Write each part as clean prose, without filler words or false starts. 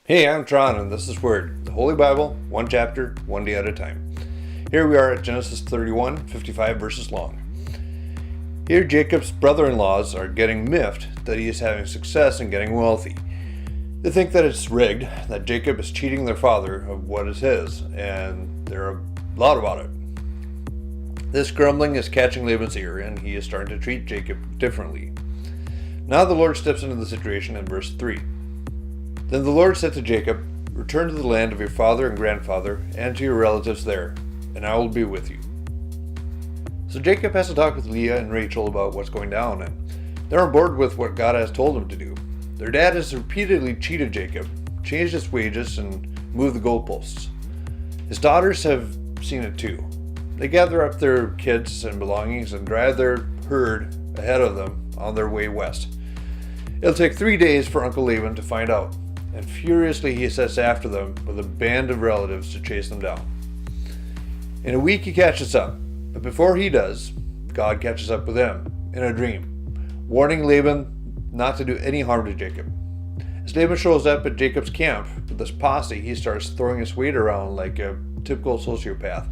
Hey, I'm Tron, and this is Word, the Holy Bible, one chapter, one day at a time. Here we are at Genesis 31, 55 verses long. Here Jacob's brother-in-laws are getting miffed that he is having success and getting wealthy. They think that it's rigged, that Jacob is cheating their father of what is his, and they're loud about it. This grumbling is catching Laban's ear, and he is starting to treat Jacob differently. Now the Lord steps into the situation in verse 3. Then the Lord said to Jacob, "Return to the land of your father and grandfather, and to your relatives there, and I will be with you." So Jacob has to talk with Leah and Rachel about what's going down, and they're on board with what God has told them to do. Their dad has repeatedly cheated Jacob, changed his wages, and moved the goalposts. His daughters have seen it too. They gather up their kids and belongings and drive their herd ahead of them on their way west. It'll take 3 days for Uncle Laban to find out, and furiously he sets after them with a band of relatives to chase them down. In a week he catches up, but before he does, God catches up with him in a dream, warning Laban not to do any harm to Jacob. As Laban shows up at Jacob's camp with this posse, he starts throwing his weight around like a typical sociopath,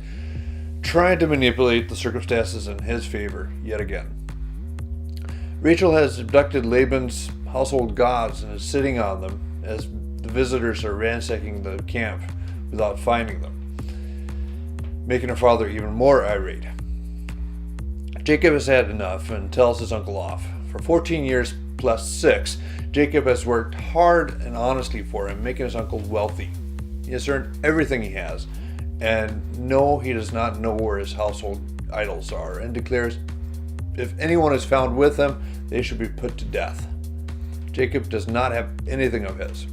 trying to manipulate the circumstances in his favor yet again. Rachel has abducted Laban's household gods and is sitting on them as the visitors are ransacking the camp without finding them, making her father even more irate. Jacob has had enough and tells his uncle off. For 14 years plus 6, Jacob has worked hard and honestly for him, making his uncle wealthy. He has earned everything he has, and no, he does not know where his household idols are, and declares if anyone is found with them, they should be put to death. Jacob does not have anything of his.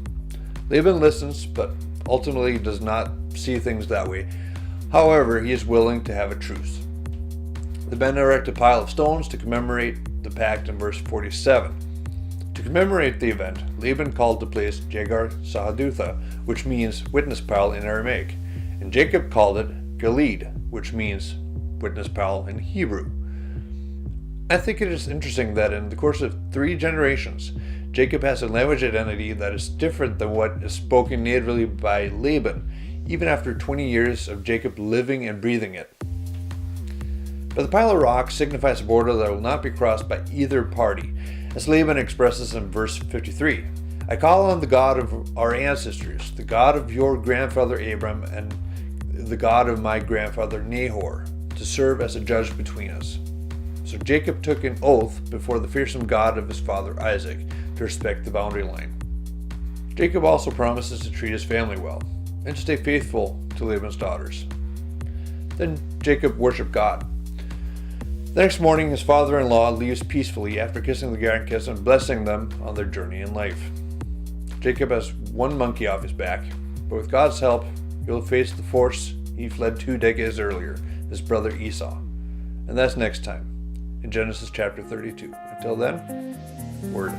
Laban listens, but ultimately does not see things that way. However, he is willing to have a truce. The men erect a pile of stones to commemorate the pact in verse 47. To commemorate the event, Laban called the place Jegar-sahadutha, which means witness pile in Aramaic, and Jacob called it Gilead, which means witness pile in Hebrew. I think it is interesting that in the course of 3 generations, Jacob has a language identity that is different than what is spoken natively by Laban, even after 20 years of Jacob living and breathing it. But the pile of rocks signifies a border that will not be crossed by either party, as Laban expresses in verse 53. "I call on the God of our ancestors, the God of your grandfather Abram, and the God of my grandfather Nahor, to serve as a judge between us." So Jacob took an oath before the fearsome God of his father Isaac to respect the boundary line. Jacob also promises to treat his family well and to stay faithful to Laban's daughters. Then Jacob worshiped God. The next morning, his father-in-law leaves peacefully after kissing the grandkids and blessing them on their journey in life. Jacob has one monkey off his back, but with God's help, he'll face the force he fled 2 decades earlier, his brother Esau. And that's next time in Genesis chapter 32. Until then, Word.